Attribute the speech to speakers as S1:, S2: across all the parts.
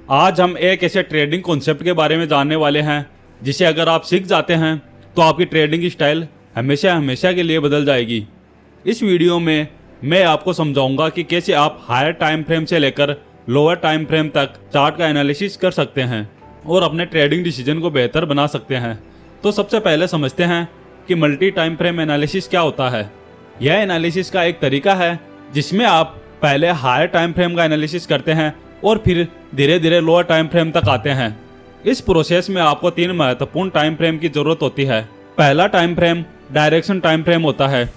S1: आज हम एक ऐसे ट्रेडिंग कॉन्सेप्ट के बारे में जानने वाले हैं जिसे अगर आप सीख जाते हैं तो आपकी ट्रेडिंग स्टाइल हमेशा हमेशा के लिए बदल जाएगी। इस वीडियो में मैं आपको समझाऊंगा कि कैसे आप हायर टाइम फ्रेम से लेकर लोअर टाइम फ्रेम तक चार्ट का एनालिसिस कर सकते हैं और अपने ट्रेडिंग डिसीजन को बेहतर बना सकते हैं। तो सबसे पहले समझते हैं कि मल्टी टाइम फ्रेम एनालिसिस क्या होता है। यह एनालिसिस का एक तरीका है जिसमें आप पहले हायर टाइम फ्रेम का एनालिसिस करते हैं और फिर धीरे धीरे लोअर टाइम फ्रेम तक आते हैं। इस प्रोसेस में आपको 3 महत्वपूर्ण टाइम फ्रेम की जरूरत होती है। पहला time frame direction time frame होता है,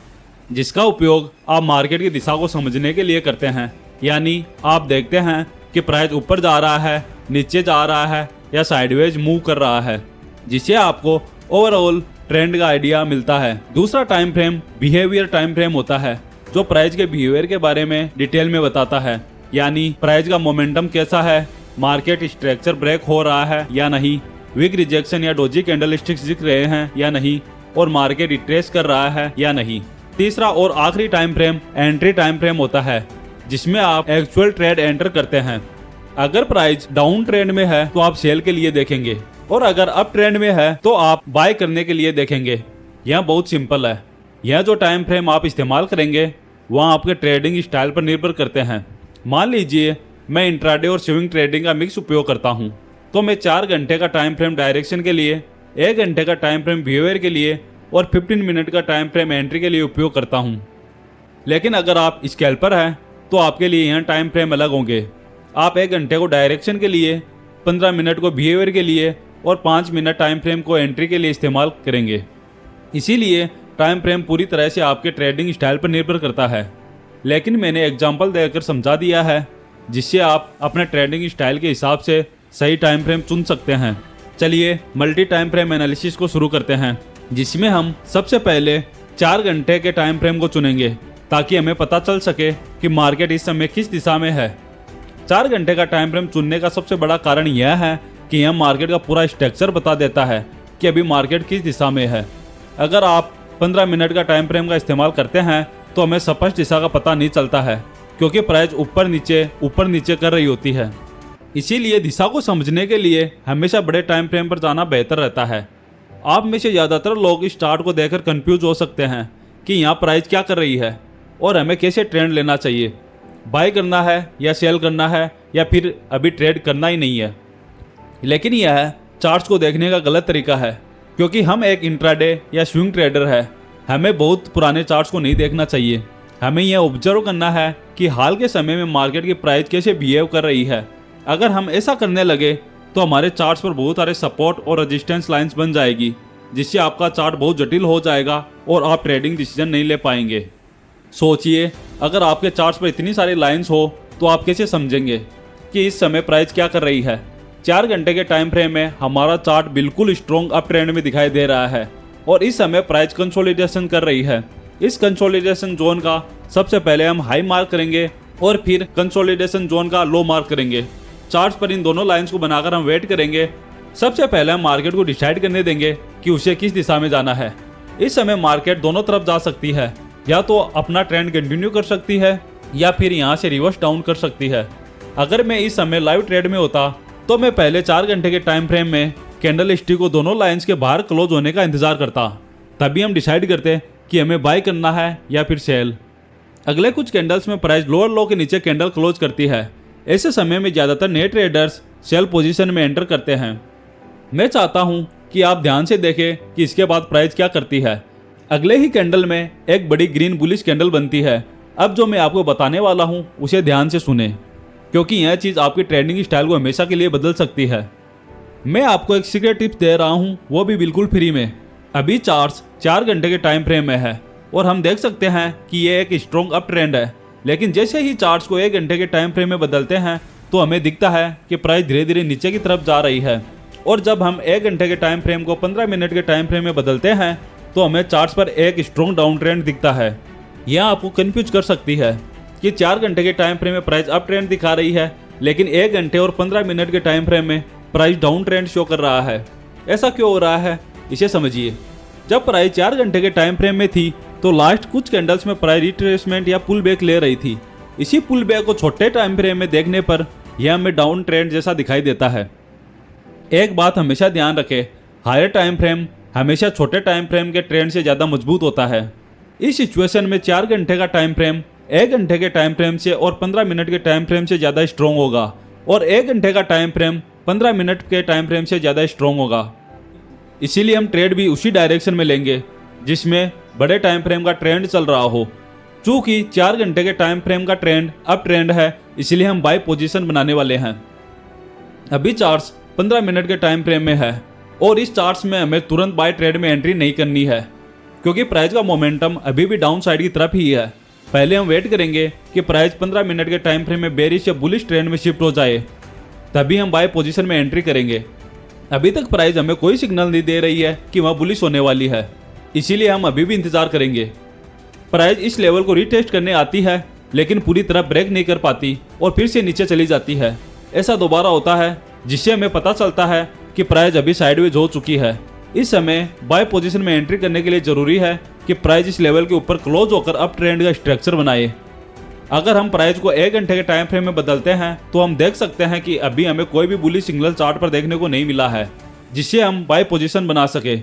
S1: जिसका उपयोग आप मार्केट की दिशा को समझने के लिए करते हैं। यानी आप देखते हैं कि प्राइस ऊपर जा रहा है, नीचे जा रहा है या साइडवेज मूव कर रहा है, जिससे आपको ओवरऑल ट्रेंड का आइडिया मिलता है। दूसरा time frame behaviour time frame होता है, जो प्राइस के बिहेवियर के बारे में डिटेल में बताता है। यानी प्राइस का मोमेंटम कैसा है, मार्केट स्ट्रक्चर ब्रेक हो रहा है या नहीं, वीक रिजेक्शन या डोजी कैंडल स्टिक्स दिख रहे हैं या नहीं, और मार्केट रिट्रेस कर रहा है या नहीं। तीसरा और आखिरी time frame entry time frame होता है, जिसमें आप एक्चुअल ट्रेड एंटर करते हैं। अगर प्राइस डाउन ट्रेंड में है तो आप सेल के लिए देखेंगे, और अगर अप ट्रेंड में है तो आप बाय करने के लिए देखेंगे। यह बहुत सिंपल है। यह जो टाइम फ्रेम आप इस्तेमाल करेंगे वह आपके ट्रेडिंग स्टाइल पर निर्भर करते हैं। मान लीजिए मैं इंट्राडे और स्विंग ट्रेडिंग का मिक्स उपयोग करता हूं, तो मैं 4 घंटे का टाइम फ्रेम डायरेक्शन के लिए, 1 घंटे का टाइम फ्रेम बिहेवियर के लिए और 15 मिनट का टाइम फ्रेम एंट्री के लिए उपयोग करता हूं। लेकिन अगर आप स्कैल्पर हैं तो आपके लिए यह टाइम फ्रेम अलग होंगे। आप 1 घंटे को डायरेक्शन के लिए, 15 मिनट को बिहेवियर के लिए और 5 मिनट टाइम फ्रेम को एंट्री के लिए इस्तेमाल करेंगे। इसीलिए टाइम फ्रेम पूरी तरह से आपके ट्रेडिंग स्टाइल पर निर्भर करता है, लेकिन मैंने एग्जांपल देकर समझा दिया है जिससे आप अपने ट्रेडिंग स्टाइल के हिसाब से सही टाइम फ्रेम चुन सकते हैं। चलिए मल्टी टाइम फ्रेम एनालिसिस को शुरू करते हैं, जिसमें हम सबसे पहले 4 घंटे के टाइम फ्रेम को चुनेंगे ताकि हमें पता चल सके कि मार्केट इस समय किस दिशा में है। 4 घंटे का टाइम फ्रेम चुनने का सबसे बड़ा कारण यह है कि यह मार्केट का पूरा स्ट्रक्चर बता देता है कि अभी मार्केट किस दिशा में है। अगर आप 15 मिनट का टाइम फ्रेम का इस्तेमाल करते हैं तो हमें स्पष्ट दिशा का पता नहीं चलता है, क्योंकि प्राइस ऊपर नीचे कर रही होती है। इसीलिए दिशा को समझने के लिए हमेशा बड़े टाइम फ्रेम पर जाना बेहतर रहता है। आप में से ज़्यादातर लोग इस चार्ट को देखकर कंफ्यूज हो सकते हैं कि यहाँ प्राइस क्या कर रही है और हमें कैसे ट्रेंड लेना चाहिए, बाय करना है या सेल करना है या फिर अभी ट्रेड करना ही नहीं है। लेकिन यह चार्ट्स को देखने का गलत तरीका है, क्योंकि हम एक इंट्राडे या स्विंग ट्रेडर है। हमें बहुत पुराने चार्ट्स को नहीं देखना चाहिए। हमें यह ऑब्जर्व करना है कि हाल के समय में मार्केट की प्राइस कैसे बिहेव कर रही है। अगर हम ऐसा करने लगे तो हमारे चार्ट्स पर बहुत सारे सपोर्ट और रेजिस्टेंस लाइंस बन जाएगी, जिससे आपका चार्ट बहुत जटिल हो जाएगा और आप ट्रेडिंग डिसीजन नहीं ले पाएंगे। सोचिए, अगर आपके चार्ट्स पर इतनी सारी लाइंस हो तो आप कैसे समझेंगे कि इस समय प्राइस क्या कर रही है। 4 घंटे के टाइम फ्रेम में हमारा चार्ट बिल्कुल स्ट्रॉन्ग अप ट्रेंड में दिखाई दे रहा है और इस समय प्राइस कंसोलिडेशन कर रही है। इस कंसोलिडेशन जोन का सबसे पहले हम हाई मार्क करेंगे और फिर कंसोलिडेशन जोन का लो मार्क करेंगे। चार्ट्स पर इन दोनों लाइंस को बनाकर हम वेट करेंगे। सबसे पहले हम मार्केट को डिसाइड करने देंगे कि उसे किस दिशा में जाना है। इस समय मार्केट दोनों तरफ जा सकती है, या तो अपना ट्रेंड कंटिन्यू कर सकती है या फिर यहाँ से रिवर्स डाउन कर सकती है। अगर मैं इस समय लाइव ट्रेड में होता तो मैं पहले 4 घंटे के टाइम फ्रेम में कैंडल स्टिक को दोनों लाइंस के बाहर क्लोज होने का इंतजार करता, तभी हम डिसाइड करते कि हमें बाय करना है या फिर सेल। अगले कुछ कैंडल्स में प्राइस लोअर लो के नीचे कैंडल क्लोज करती है। ऐसे समय में ज़्यादातर नए ट्रेडर्स सेल पोजीशन में एंटर करते हैं। मैं चाहता हूं कि आप ध्यान से देखें कि इसके बाद प्राइस क्या करती है। अगले ही कैंडल में एक बड़ी ग्रीन बुलिश कैंडल बनती है। अब जो मैं आपको बताने वाला हूं उसे ध्यान से सुने, क्योंकि यह चीज़ आपकी ट्रेडिंग स्टाइल को हमेशा के लिए बदल सकती है। मैं आपको एक सीक्रेट टिप्स दे रहा हूं, वो भी बिल्कुल फ्री में। अभी चार्ट्स 4 घंटे के टाइम फ्रेम में है और हम देख सकते हैं कि ये एक स्ट्रॉन्ग अप ट्रेंड है। लेकिन जैसे ही चार्ट्स को 1 घंटे के टाइम फ्रेम में बदलते हैं तो हमें दिखता है कि प्राइस धीरे धीरे नीचे की तरफ जा रही है। और जब हम 1 घंटे के टाइम फ्रेम को 15 मिनट के टाइम फ्रेम में बदलते हैं तो हमें चार्ट्स पर एक स्ट्रॉन्ग डाउन ट्रेंड दिखता है। यह आपको कंफ्यूज कर सकती है कि 4 घंटे के टाइम फ्रेम में प्राइस अप ट्रेंड दिखा रही है, लेकिन 1 घंटे और 15 मिनट के टाइम फ्रेम में प्राइस डाउन ट्रेंड शो कर रहा है। ऐसा क्यों हो रहा है, इसे समझिए। जब प्राइस 4 घंटे के टाइम फ्रेम में थी तो लास्ट कुछ कैंडल्स में प्राइस रिट्रेसमेंट या पुल बैक ले रही थी। इसी पुल बैक को छोटे टाइम फ्रेम में देखने पर यह हमें डाउन ट्रेंड जैसा दिखाई देता है। एक बात हमेशा ध्यान रखें, हायर टाइम फ्रेम हमेशा छोटे टाइम फ्रेम के ट्रेंड से ज़्यादा मजबूत होता है। इस सिचुएशन में 4 घंटे का टाइम फ्रेम 1 घंटे के टाइम फ्रेम से और 15 मिनट के टाइम फ्रेम से ज़्यादा स्ट्रॉन्ग होगा, और 1 घंटे का टाइम फ्रेम 15 मिनट के टाइम फ्रेम से ज़्यादा स्ट्रॉन्ग होगा। इसीलिए हम ट्रेड भी उसी डायरेक्शन में लेंगे जिसमें बड़े टाइम फ्रेम का ट्रेंड चल रहा हो। चूँकि 4 घंटे के टाइम फ्रेम का ट्रेंड अप ट्रेंड है, इसलिए हम बाय पोजीशन बनाने वाले हैं। अभी चार्ट्स 15 मिनट के टाइम फ्रेम में है और इस चार्ट्स में हमें तुरंत बाय ट्रेड में एंट्री नहीं करनी है, क्योंकि प्राइस का मोमेंटम अभी भी डाउन साइड की तरफ ही है। पहले हम वेट करेंगे कि प्राइस 15 मिनट के टाइम फ्रेम में बेरिश या बुलिश ट्रेंड में शिफ्ट हो जाए, तभी हम बाय पोजीशन में एंट्री करेंगे। अभी तक प्राइस हमें कोई सिग्नल नहीं दे रही है कि वह बुलिश होने वाली है, इसीलिए हम अभी भी इंतजार करेंगे। प्राइस इस लेवल को रीटेस्ट करने आती है, लेकिन पूरी तरह ब्रेक नहीं कर पाती और फिर से नीचे चली जाती है। ऐसा दोबारा होता है, जिससे हमें पता चलता है कि प्राइस अभी साइडवेज हो चुकी है। इस समय बाय पोजीशन में एंट्री करने के लिए जरूरी है कि प्राइस इस लेवल के ऊपर क्लोज होकर अप ट्रेंड का स्ट्रक्चर बनाए। अगर हम प्राइस को 1 घंटे के टाइम फ्रेम में बदलते हैं तो हम देख सकते हैं कि अभी हमें कोई भी बुलिश सिग्नल चार्ट पर देखने को नहीं मिला है, जिससे हम बाय पोजीशन बना सके।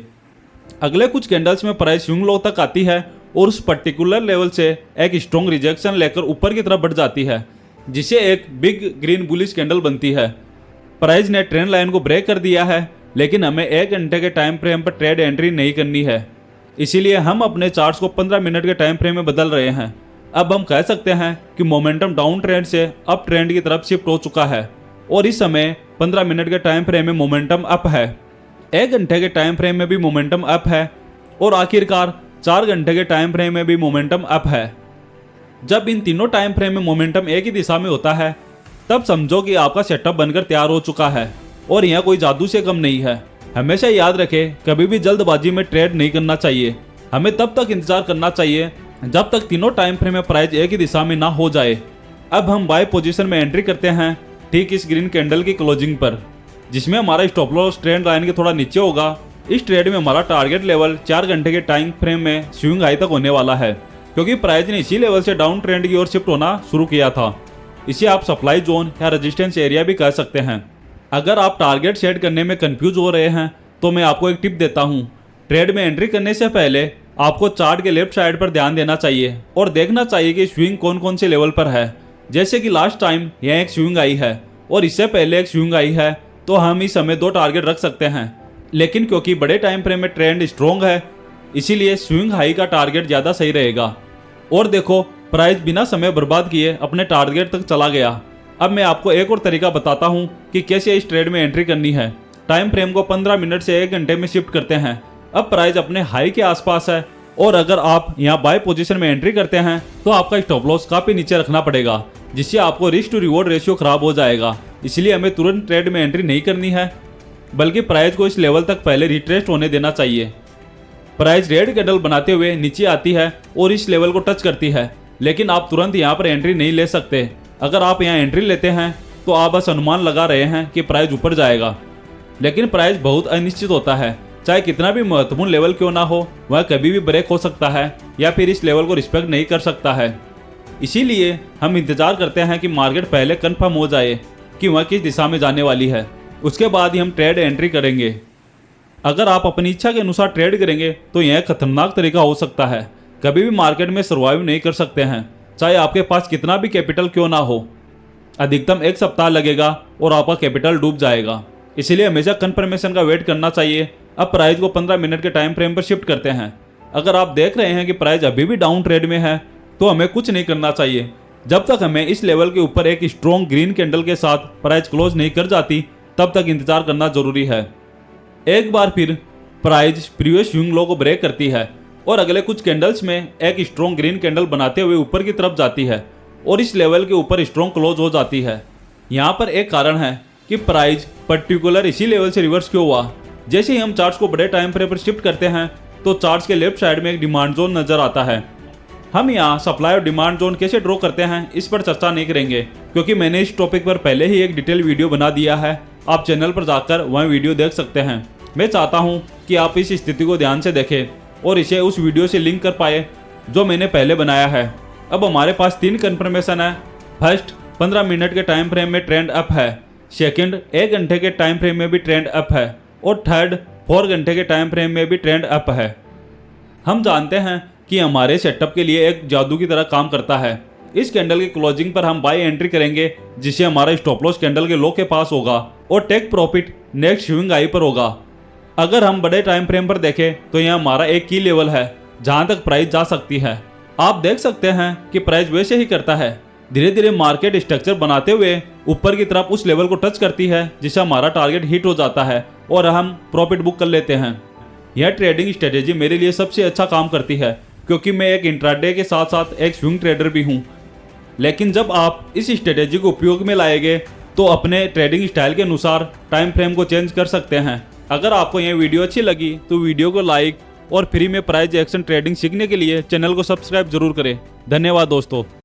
S1: अगले कुछ कैंडल्स में प्राइस स्विंग लो तक आती है और उस पर्टिकुलर लेवल से एक स्ट्रॉन्ग रिजेक्शन लेकर ऊपर की तरफ बढ़ जाती है, जिससे एक बिग ग्रीन बुलिश कैंडल बनती है। प्राइस ने ट्रेंड लाइन को ब्रेक कर दिया है, लेकिन हमें 1 घंटे के टाइम फ्रेम पर ट्रेड एंट्री नहीं करनी है, इसीलिए हम अपने चार्ट्स को 15 मिनट के टाइम फ्रेम में बदल रहे हैं। अब हम कह सकते हैं कि मोमेंटम डाउन ट्रेंड से अप ट्रेंड की तरफ शिफ्ट हो चुका है और इस समय 15 मिनट के टाइम फ्रेम में मोमेंटम अप है, 1 घंटे के टाइम फ्रेम में भी मोमेंटम अप है और आखिरकार 4 घंटे के टाइम फ्रेम में भी मोमेंटम अप है। जब इन तीनों टाइम फ्रेम में मोमेंटम एक ही दिशा में होता है, तब समझो कि आपका सेटअप बनकर तैयार हो चुका है और यह कोई जादू से कम नहीं है। हमेशा याद रखें, कभी भी जल्दबाजी में ट्रेड नहीं करना चाहिए। हमें तब तक इंतजार करना चाहिए जब तक तीनों टाइम फ्रेम में प्राइस एक ही दिशा में ना हो जाए। अब हम बाय पोजीशन में एंट्री करते हैं ठीक इस ग्रीन कैंडल की क्लोजिंग पर, जिसमें हमारा स्टॉप लॉस ट्रेंड लाइन के थोड़ा नीचे होगा। इस ट्रेड में हमारा टारगेट लेवल 4 घंटे के टाइम फ्रेम में स्विंग हाई तक होने वाला है, क्योंकि प्राइस ने इसी लेवल से डाउन ट्रेंड की ओर शिफ्ट होना शुरू किया था। इसे आप सप्लाई जोन या रेजिस्टेंस एरिया भी कह सकते हैं। अगर आप टारगेट सेट करने में कंफ्यूज हो रहे हैं तो मैं आपको एक टिप देता हूँ। ट्रेड में एंट्री करने से पहले आपको चार्ट के लेफ्ट साइड पर ध्यान देना चाहिए और देखना चाहिए कि स्विंग कौन कौन से लेवल पर है। जैसे कि लास्ट टाइम यह एक स्विंग आई है और इससे पहले एक स्विंग आई है, तो हम इस समय 2 टारगेट रख सकते हैं। लेकिन क्योंकि बड़े टाइम फ्रेम में ट्रेंड स्ट्रॉन्ग है, इसीलिए स्विंग हाई का टारगेट ज़्यादा सही रहेगा। और देखो, प्राइस बिना समय बर्बाद किए अपने टारगेट तक चला गया। अब मैं आपको एक और तरीका बताता हूँ कि कैसे इस ट्रेड में एंट्री करनी है। टाइम फ्रेम को 15 मिनट से 1 घंटे में शिफ्ट करते हैं। अब प्राइस अपने हाई के आसपास है और अगर आप यहाँ बाय पोजीशन में एंट्री करते हैं तो आपका स्टॉप लॉस काफ़ी नीचे रखना पड़ेगा, जिससे आपको रिस्क टू रिवॉर्ड रेशियो खराब हो जाएगा। इसलिए हमें तुरंत ट्रेड में एंट्री नहीं करनी है, बल्कि प्राइस को इस लेवल तक पहले रिट्रेस्ट होने देना चाहिए। प्राइस रेड कैंडल बनाते हुए नीचे आती है और इस लेवल को टच करती है, लेकिन आप तुरंत यहाँ पर एंट्री नहीं ले सकते। अगर आप यहाँ एंट्री लेते हैं तो आप बस अनुमान लगा रहे हैं कि प्राइस ऊपर जाएगा, लेकिन प्राइस बहुत अनिश्चित होता है। चाहे कितना भी महत्वपूर्ण लेवल क्यों ना हो, वह कभी भी ब्रेक हो सकता है या फिर इस लेवल को रिस्पेक्ट नहीं कर सकता है। इसीलिए हम इंतजार करते हैं कि मार्केट पहले कंफर्म हो जाए कि वह किस दिशा में जाने वाली है, उसके बाद ही हम ट्रेड एंट्री करेंगे। अगर आप अपनी इच्छा के अनुसार ट्रेड करेंगे तो यह खतरनाक तरीका हो सकता है। कभी भी मार्केट में सर्वाइव नहीं कर सकते हैं, चाहे आपके पास कितना भी कैपिटल क्यों ना हो। अधिकतम 1 सप्ताह लगेगा और आपका कैपिटल डूब जाएगा। इसलिए हमेशा कंफर्मेशन का वेट करना चाहिए। अब प्राइस को 15 मिनट के टाइम फ्रेम पर शिफ्ट करते हैं। अगर आप देख रहे हैं कि प्राइस अभी भी डाउन ट्रेड में है तो हमें कुछ नहीं करना चाहिए जब तक हमें इस लेवल के ऊपर एक स्ट्रॉन्ग ग्रीन कैंडल के साथ प्राइस क्लोज नहीं कर जाती, तब तक इंतजार करना जरूरी है। एक बार फिर प्राइस प्रीवियस स्विंग लो को ब्रेक करती है और अगले कुछ कैंडल्स में एक स्ट्रॉन्ग ग्रीन कैंडल बनाते हुए ऊपर की तरफ जाती है और इस लेवल के ऊपर स्ट्रॉन्ग क्लोज हो जाती है। यहाँ पर एक कारण है कि प्राइस पर्टिकुलर इसी लेवल से रिवर्स क्यों हुआ। जैसे ही हम चार्ट्स को बड़े टाइम फ्रेम पर शिफ्ट करते हैं तो चार्ट्स के लेफ्ट साइड में एक डिमांड जोन नजर आता है। हम यहाँ सप्लाई और डिमांड जोन कैसे ड्रॉ करते हैं इस पर चर्चा नहीं करेंगे, क्योंकि मैंने इस टॉपिक पर पहले ही एक डिटेल वीडियो बना दिया है। आप चैनल पर जाकर वह वीडियो देख सकते हैं। मैं चाहता हूँ कि आप इस स्थिति को ध्यान से देखें और इसे उस वीडियो से लिंक कर पाए जो मैंने पहले बनाया है। अब हमारे पास 3 कन्फर्मेशन है। फर्स्ट, 15 मिनट के टाइम फ्रेम में ट्रेंड अप है, सेकंड 1 घंटे के टाइम फ्रेम में भी ट्रेंड अप है और थर्ड 4 घंटे के टाइम फ्रेम में भी ट्रेंड अप है। हम जानते हैं कि हमारे सेटअप के लिए एक जादू की तरह काम करता है। इस कैंडल की क्लोजिंग पर हम बाय एंट्री करेंगे, जिससे हमारा स्टॉप लॉस कैंडल के लो के पास होगा और take profit next swing high पर होगा। अगर हम बड़े टाइम फ्रेम पर देखें तो यह हमारा एक की लेवल है जहां तक प्राइस जा सकती है। आप देख सकते हैं कि प्राइस वैसे ही करता है, धीरे धीरे मार्केट स्ट्रक्चर बनाते हुए ऊपर की तरफ उस लेवल को टच करती है जिससे हमारा टारगेट हिट हो जाता है और हम प्रॉफिट बुक कर लेते हैं। यह ट्रेडिंग स्ट्रेटेजी मेरे लिए सबसे अच्छा काम करती है क्योंकि मैं एक इंट्राडे के साथ साथ एक स्विंग ट्रेडर भी हूँ। लेकिन जब आप इस स्ट्रेटेजी को उपयोग में लाएंगे तो अपने ट्रेडिंग स्टाइल के अनुसार टाइम फ्रेम को चेंज कर सकते हैं। अगर आपको यह वीडियो अच्छी लगी तो वीडियो को लाइक और फ्री में प्राइस एक्शन ट्रेडिंग सीखने के लिए चैनल को सब्सक्राइब जरूर करें। धन्यवाद दोस्तों।